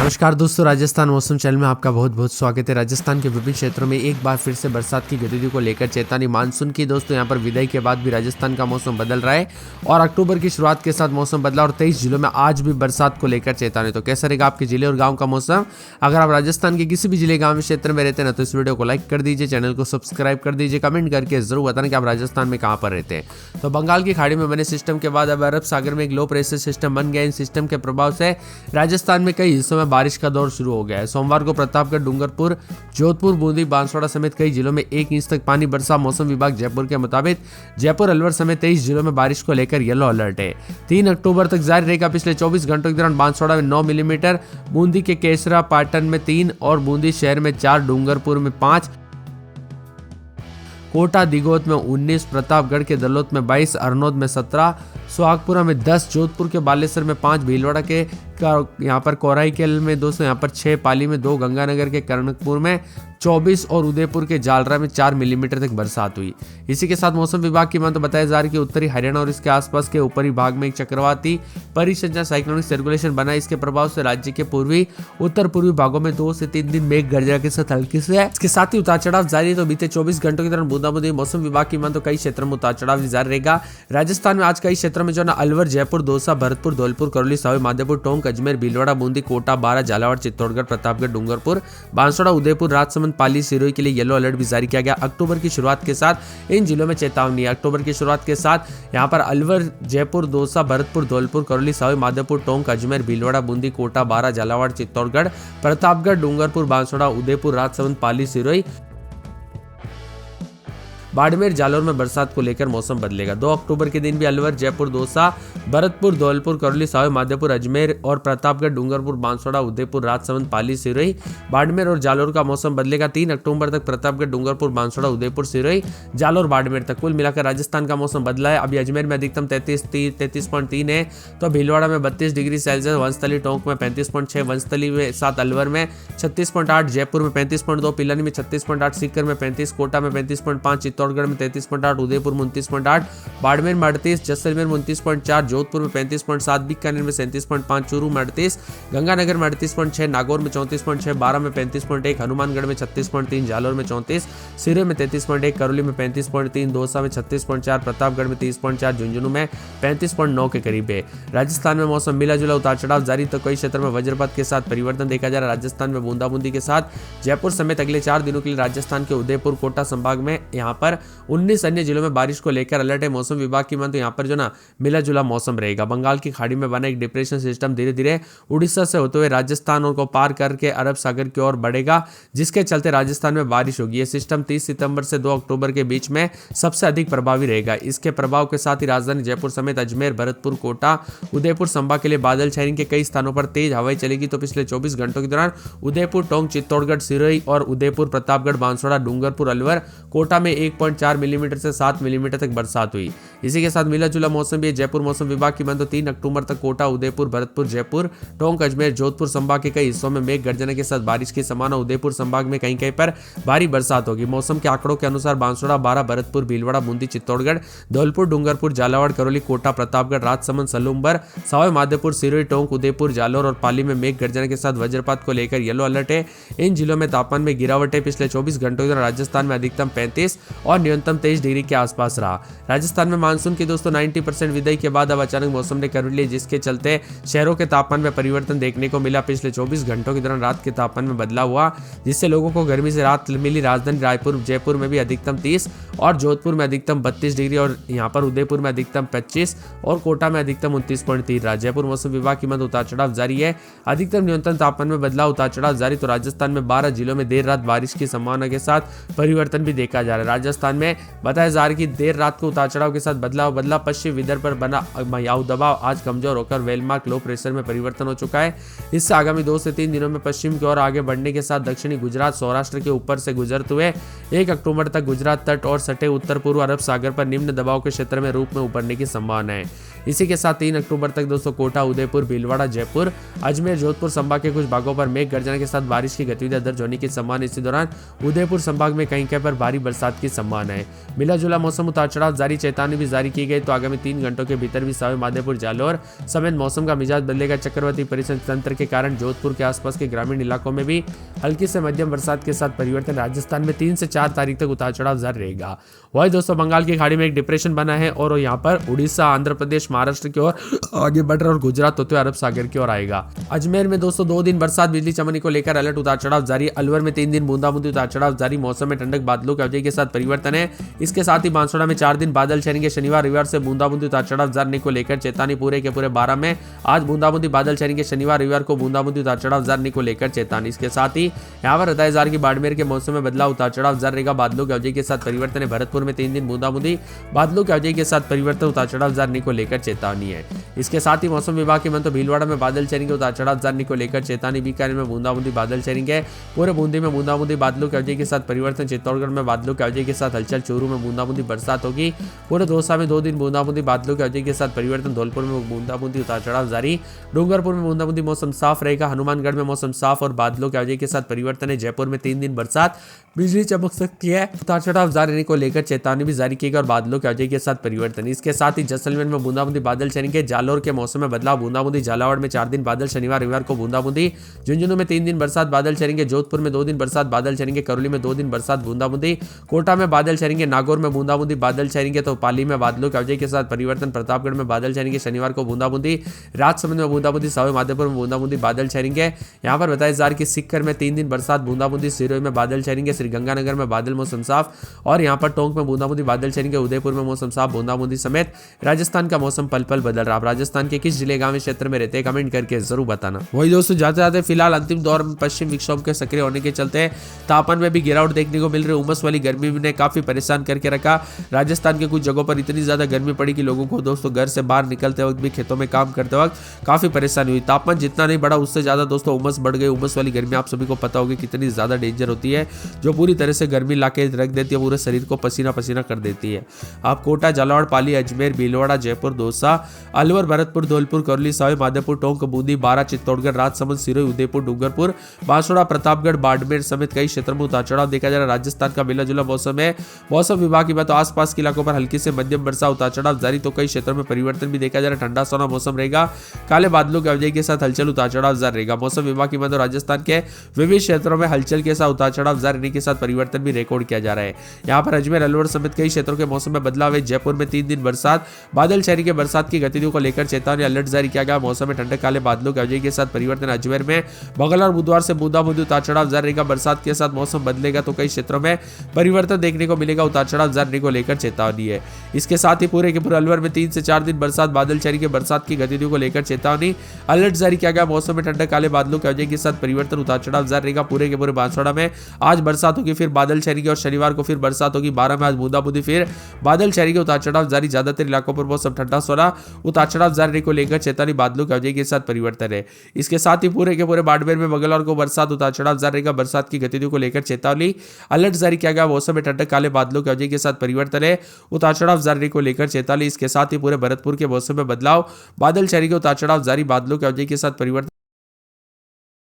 नमस्कार दोस्तों, राजस्थान मौसम चैनल में आपका बहुत बहुत स्वागत है। राजस्थान के विभिन्न क्षेत्रों में एक बार फिर से बरसात की गतिविधि को लेकर चेतावनी मानसून की। दोस्तों यहाँ पर विदाई के बाद भी राजस्थान का मौसम बदल रहा है और अक्टूबर की शुरुआत के साथ मौसम बदला और 23 जिलों में आज भी बरसात को लेकर चेतावनी। तो कैसा रहेगा आपके जिले और गाँव का मौसम? अगर आप राजस्थान के किसी भी जिले गाँव क्षेत्र में रहते हैं ना, तो इस वीडियो को लाइक कर दीजिए, चैनल को सब्सक्राइब कर दीजिए, कमेंट करके जरूर बताना कि आप राजस्थान में कहाँ पर रहते हैं। तो बंगाल की खाड़ी में बने सिस्टम के बाद अब अरब सागर में एक लो प्रेशर सिस्टम बन गया। इन सिस्टम के प्रभाव से राजस्थान में कई हिस्सों में बारिश का दौर शुरू हो गया है। सोमवार को प्रतापगढ़, डूंगरपुर, जोधपुर, बूंदी, बांसवाड़ा समेत कई जिलों में 1 इंच तक पानी बरसा। मौसम विभाग जयपुर के मुताबिक जयपुर, अलवर समेत 23 जिलों में बारिश को लेकर येलो अलर्ट है। 3 अक्टूबर तक जारी रहेगा। पिछले 24 घंटों के दौरान बांसवाड़ा में 9 मिलीमीटर, बूंदी के केसरा, पाटन में 3 और बूंदी शहर में 4, डूंगरपुर में 5, कोटा दिगोत में 19, प्रतापगढ़ के दलोत में 22, अरनोद में 17, सुहागपुरा में 10, जोधपुर के बालेसर में 5, भीलवाड़ा के यहाँ पर कोराईकेल में 200, यहाँ पर 6, पाली में 2, गंगानगर के कर्णकपुर में 24 और उदयपुर के जालरा में 4 मिलीमीटर तक बरसात हुई। इसी के साथ मौसम विभाग की माने तो बताया जा रहा है कि उत्तरी हरियाणा और इसके आसपास के ऊपरी भाग में एक चक्रवाती परिसंचरण साइक्लोनिक सर्कुलेशन बना। इसके प्रभाव से राज्य के पूर्वी उत्तर पूर्वी भागों में 2 से 3 दिन मेघ गर्जना के साथ हल्की से इसके साथ ही उतार चढ़ाव जारी है। तो बीते 24 घंटों के दौरान बूंदाबांदी। मौसम विभाग की माने तो कई क्षेत्रों में उतार चढ़ाव जारी रहेगा। राजस्थान में आज कई क्षेत्रों में जो ना अलवर, जयपुर, दौसा, भरतपुर, धौलपुर, करौली, सवाई माधोपुर, टोंक, अजमेर, भीलवाड़ा, बूंदी, कोटा, बारा, झालावाड़, चित्तौड़गढ़, प्रतापगढ़, डूंगरपुर, बांसवाड़ा, उदयपुर, राजसमंद, पाली, सिरोही के लिए येलो अलर्ट भी जारी किया गया। अक्टूबर की शुरुआत के साथ इन जिलों में चेतावनी है। अक्टूबर की शुरुआत के साथ यहाँ पर अलवर, जयपुर, दौसा, भरतपुर, धौलपुर, करौली, सवाई माधोपुर, टोंक, अजमेर, भीलवाड़ा, बूंदी, कोटा, बारा, झालावाड़, चित्तौड़गढ़, प्रतापगढ़, डूंगरपुर, बांसवाड़ा, उदयपुर, राजसमंद, पाली, सिरोही, बाड़मेर, जालौर में बरसात को लेकर मौसम बदलेगा। 2 अक्टूबर के दिन भी अलवर, जयपुर, दौसा, भरतपुर, धौलपुर, करौली, सवाई माधोपुर, अजमेर और प्रतापगढ़, डूंगरपुर, बांसवाड़ा, उदयपुर, राजसमंद, पाली, सिरोही, बाड़मेर और जालौर का मौसम बदलेगा। 3 अक्टूबर तक प्रतापगढ़, डूंगरपुर, बांसवाड़ा, उदयपुर, सिरोही, जालौर, बाड़मेर तक कुल मिलाकर राजस्थान का मौसम बदला है। अभी अजमेर में अधिकतम 33.3 है, तो भीलवाड़ा में 32 डिग्री सेल्सियस, वंशतली टोंक में 35.6, वंशतली में 7, अलवर में 36.8, जयपुर में 35.2, पिलानी में 36.8, सीकर में 35, कोटा में 35.5, चित्तौड़गढ़ में 33.8, उदयपुर में 29.8, बाड़मेर में 38, जैसलमेर में 29.4, जोधपुर में 35.7, बीकानेर में 37.5, चूरू में 38, गंगानगर में 38.6, नागौर में 34.6, बारा में 35.1, हनुमानगढ़ में 36.3, जालौर में 34, सिरोही में 33.1, करौली में 35.3, दौसा में 36.4, प्रतापगढ़ में 30.4, झुंझुनू में 35.9 के करीब है। राजस्थान में मौसम मिला जुला उतार चढ़ाव जारी, तो कई क्षेत्र में वज्रपात के साथ परिवर्तन देखा जा रहा है। राजस्थान में बूंदाबूंदी के साथ जयपुर समेत अगले 4 दिनों के लिए राजस्थान के उदयपुर, कोटा संभाग में यहाँ पर 19 अन्य जिलों में बारिश को लेकर अलर्ट है। मौसम विभाग की माने तो यहाँ पर जो ना मिला जुला मौसम रहेगा। बंगाल की खाड़ी में बना एक डिप्रेशन सिस्टम धीरे धीरे उड़ीसा से होते हुए राजस्थान को पार करके अरब सागर की ओर बढ़ेगा, जिसके चलते राजस्थान में बारिश होगी। यह सिस्टम 30 सितंबर से 2 अक्टूबर के बीच में सबसे अधिक प्रभावी रहेगा। इसके प्रभाव के साथ ही राजधानी जयपुर समेत अजमेर, भरतपुर, कोटा, उदयपुर संभाग के लिए बादल छाने के कई स्थानों पर तेज हवाएं चलेगी। तो पिछले 24 घंटों के दौरान उदयपुर, टोंक, चित्तौड़गढ़, सिरोही और उदयपुर, प्रतापगढ़, बांसवाड़ा, डूंगरपुर, अलवर, कोटा में 1.4 मिलीमीटर से 7 मिलीमीटर तक बरसात हुई। इसी के साथ मिला जुला मौसम भी जयपुर मौसम विभाग की माने तो 3 अक्टूबर तक कोटा, उदयपुर, भरतपुर, जयपुर, टोंक, अजमेर, जोधपुर संभाग के कई हिस्सों में मेघ गर्जना के साथ बारिश की संभावना। उदयपुर संभाग में कहीं कहीं पर भारी बरसात होगी। मौसम के आंकड़ों के अनुसार बांसवाड़ा, बारा, भरतपुर, भीलवाड़ा, बूंदी, चित्तौड़गढ़, धौलपुर, डूंगरपुर, झालावाड़, करौली, कोटा, प्रतापगढ़, राजसमंद, सलूम्बर, सवाई माधोपुर, सिरोही, टोंक, उदयपुर, जालौर और पाली में मेघ गर्जना के साथ वज्रपात को लेकर येलो अलर्ट है। इन जिलों में तापमान में गिरावट है। पिछले 24 घंटों के दौरान राजस्थान में अधिकतम 35 और न्यूनतम 23 डिग्री के आसपास रहा। राजस्थान में मानसून की दोस्तों 90% विदाई के बाद अब अचानक मौसम ने कर ली, जिसके चलते शहरों के तापमान में परिवर्तन देखने को मिला। पिछले 24 घंटों के दौरान रात के तापमान में बदलाव हुआ, जिससे लोगों को गर्मी से राहत मिली। राजधानी रायपुर, जयपुर में भी अधिकतम 30 और जोधपुर में अधिकतम 32 डिग्री और यहाँ पर उदयपुर में अधिकतम 25 और कोटा में अधिकतम 29.3 रहा। जयपुर मौसम विभाग की माने उतार चढ़ाव जारी है। अधिकतम न्यूनतम तापमान में बदलाव, उतार चढ़ाव जारी। तो राजस्थान में 12 जिलों में देर रात बारिश की संभावना के साथ परिवर्तन भी देखा जा रहा है। राजस्थान में बताया जा रहा है कि देर रात को उतार चढ़ाव के साथ बदला पश्चिम विदर्भ पर बना वायु दबाव आज कमजोर होकर वेलमार्क लो प्रेशर में परिवर्तन हो चुका है। इससे आगामी 2 से 3 दिनों में पश्चिम की ओर आगे बढ़ने के साथ दक्षिणी गुजरात, सौराष्ट्र के ऊपर से गुजरते हुए 1 अक्टूबर तक गुजरात तट और सटे उत्तर पूर्व अरब सागर पर निम्न दबाव के क्षेत्र में रूप में उभरने की संभावना है। इसी के साथ 3 अक्टूबर तक दोस्तों कोटा, उदयपुर, भीलवाड़ा, जयपुर, अजमेर, जोधपुर संभाग के कुछ भागों पर मेघ गर्जना के साथ बारिश की गतिविधियां दर्ज होने की संभावना। इसी दौरान उदयपुर संभाग में कहीं कहीं पर भारी बरसात की संभावना है। मिला जुला मौसम उतार चढ़ाव जारी, चेतावनी भी जारी की गई तो आगामी 3 घंटों के भीतर भी सावे माधोपुर जालौर समेत मौसम का मिजाज बदलेगा। चक्रवाती परिसंचरण तंत्र के कारण जोधपुर के आसपास के ग्रामीण इलाकों में भी हल्की से मध्यम बरसात के साथ परिवर्तन। राजस्थान में 3 से 4 तारीख तक उतार चढ़ाव जारी रहेगा। वही दोस्तों बंगाल की खाड़ी में एक डिप्रेशन बना है और यहाँ पर उड़ीसा, आंध्र प्रदेश, महाराष्ट्र की ओर आगे बढ़ रहा और गुजरात होते हुए अरब सागर की ओर आएगा। अजमेर में दोस्तों 2 दिन बरसात, बिजली चमकने को लेकर अलर्ट, उतार चढ़ाव जारी। अलवर में 3 दिन बूंदाबूंदी, उतार चढ़ाव जारी। मौसम में ठंडक, बादलों के अवधि के साथ परिवर्तन है। इसके साथ ही बांसवाड़ा में 4 दिन बादल छाएंगे। शनिवार रविवार से बूंदाबूंदी, उतार चढ़ाव जारी को लेकर चेतावनी। पूरे के पूरे 12 में आज बूंदाबूंदी बादल छाएंगे। शनिवार रविवार को बूंदाबूंदी, उतार चढ़ाव जारी को लेकर चेतावनी। इसके साथ ही यहाँ पर 10,000 की बाड़मेर के मौसम में बदलाव, उतार चढ़ाव जारी रहेगा। बादलों के अवधि के साथ परिवर्तन है। भरतपुर में 3 दिन बूंदाबूंदी, बादलों के अवधि के साथ परिवर्तन, उतार चढ़ाव जारी को लेकर चेतावनी है। इसके साथ ही मौसम विभाग के मंत्र भीलवाड़ा में बादल छाएंगे, उतार चढ़ाव जारी को लेकर चेतावनी। बीकानेर में बूंदाबूंदी बादल छाएंगे। पूरे बूंदी में बूंदाबूंदी, बादलों के अवधि के साथ परिवर्तन। चित्तौड़गढ़ में बादलों के अवधि के साथ हलचल। चूरू में बूंदाबूंदी बरसात होगी। पूरे दौसा में 2 दिन बूंदाबूंदी, बादलों के अवधि के साथ परिवर्तन। धौलपुर में बूंदाबूंदी, उतार चढ़ाव जारी। डूंगरपुर में बूंदाबूंदी, मौसम साफ रहेगा। हनुमानगढ़ में मौसम साफ और बादलों के अवधि के साथ परिवर्तन है। जयपुर में 3 दिन बरसात, बिजली चमक सकती है, उतार चढ़ाव जारी को लेकर चेतावनी भी जारी की गई और बादलों के अवधि के साथ परिवर्तन। इसके साथ ही जैसलमेर में बूंदाबूंदी बादल छाएंगे। जालौर के मौसम में बदलाव, बूंदाबूंदी। झालावाड़ में 4 दिन बादल, शनिवार रविवार को बूंदाबूंदी। झुंझुनू में 3 दिन बरसात, बादल छाएंगे। जोधपुर में 2 दिन बरसात, बादल छाएंगे। करौली में 2 दिन बरसात, बूंदाबूंदी। कोटा में बादल छाएंगे। नागौर में बूंदाबूंदी बादल छाएंगे। तो पाली में बादलों के अवधि के साथ परिवर्तन। प्रतापगढ़ में बादल छाएंगे। शनिवार को बूंदाबूंदी। राजसमंद में बूंदाबूंदी। सावे माधोपुर में बूंदाबूंदी बादल छाएंगे। यहाँ पर बताया जा रहा है कि सिक्कर में 3 दिन बरसात, बूंदाबूंदी। सिरोही में बादल छाएंगे। श्रीगंगानगर में बादल, मौसम साफ। और यहाँ पर टोंक में बूंदाबूंदी बादल छाएंगे। उदयपुर में मौसम साफ, बूंदाबूंदी समेत राजस्थान का मौसम पल पल बदल रहा। आप राजस्थान के किस जिले, गांव, क्षेत्र में रहते हैं, कमेंट करके जरूर बताना। वही दोस्तों जाते जाते फिलहाल अंतिम दौर में पश्चिम विक्षोभ के सक्रिय होने के चलते तापमान में भी गिरावट देखने को मिल रही। उमस वाली गर्मी ने काफी परेशान करके रखा। राजस्थान के कुछ जगहों पर इतनी ज्यादा गर्मी पड़ी कि लोगों को दोस्तों घर से बाहर निकलते वक्त भी, खेतों में काम करते वक्त काफी परेशानी हुई। तापमान जितना नहीं बढ़ा उससे ज्यादा दोस्तों उमस बढ़ गई। उमस वाली गर्मी आप सभी को पता होगी कितनी ज्यादा डेंजर होती है, जो पूरी तरह से गर्मी लाके रख देती है, पूरे शरीर को पसीना पसीना कर देती है। आप कोटा, झालावाड़, पाली, अजमेर, भीलवाड़ा, जयपुर, दौसा, अलवर, भरतपुर, धौलपुर, करौली, सवाई माधोपुर, टोंक, बूंदी, बारा, चित्तौड़गढ़, राजसमंद, सिरोही, उदयपुर, डूंगरपुर, बांसवाड़ा, प्रतापगढ़, बाड़मेर समेत कई क्षेत्रों में उतार चढ़ाव देखा जा रहा है। राजस्थान का मिला जुला मौसम है। मौसम विभाग की बात तो आसपास के इलाकों पर हल्की से मध्यम वर्षा, उतार चढ़ाव जारी। तो कई क्षेत्रों में परिवर्तन भी देखा जा रहा है। ठंडा सोना मौसम रहेगा। काले बादलों के अवधि के साथ हलचल, उतार चढ़ाव जारी रहेगा। मौसम विभाग की बात तो राजस्थान के विभिन्न क्षेत्रों में हलचल के साथ उतार चढ़ाव जारी रहने के साथ परिवर्तन भी रिकॉर्ड किया जा रहा है। यहाँ पर अजमेर, अलवर समेत कई क्षेत्रों के मौसम में बदलाव है। जयपुर में 3 दिन बरसात, बादल छाएंगे। बरसात की गतिविधियों को लेकर चेतावनी, अलर्ट जारी किया गया। मौसम में ठंडक, काले बादलों के अवधि के साथ परिवर्तन। अजमेर में मंगलवार, बुधवार से बूंदाबूंदी, उतार चढ़ाव जारी रहेगा। बरसात के साथ मौसम बदलेगा तो कई क्षेत्रों में परिवर्तन देखने को मिलेगा। उतार चढ़ाव जारी को लेकर चेतावनी है। इसके साथ ही पूरे के पूरे अलवर में 3 से 4 दिन बरसात, बादल छाएंगे। बरसात की गतिविधियों को लेकर चेतावनी, अलर्ट जारी किया गया। मौसम में ठंडक, काले बादलों के अवधि के साथ परिवर्तन, उतार चढ़ाव जारी रहेगा। पूरे के पूरे बांसवाड़ा में आज बरसात होगी, फिर बादल छाएंगे और शनिवार को फिर बरसात होगी। 12 में आज बूंदाबूंदी, फिर बादल छाएंगे। उतार चढ़ाव जारी। ज्यादातर इलाकों पर मौसम ठंडा सोना, उतार चढ़ाव जारी को लेकर चेतावनी, बादलों के अवधि के साथ परिवर्तन है। इसके साथ ही पूरे के पूरे बाड़मेर में मंगलवार को बरसात, उतार चढ़ाव जारी रहेगा। बरसात की गतिविधियों को लेकर चेतावनी, अलर्ट जारी किया गया। मौसम में ठंडक, काले बादलों के अवधि के साथ परिवर्तन है। उतार चढ़ाव जारी को लेकर चेतावनी। इसके साथ ही पूरे भरतपुर के मौसम में बदलाव, बादल छाएंगे। उतार चढ़ाव जारी, बादलों के अवधि के साथ परिवर्तन।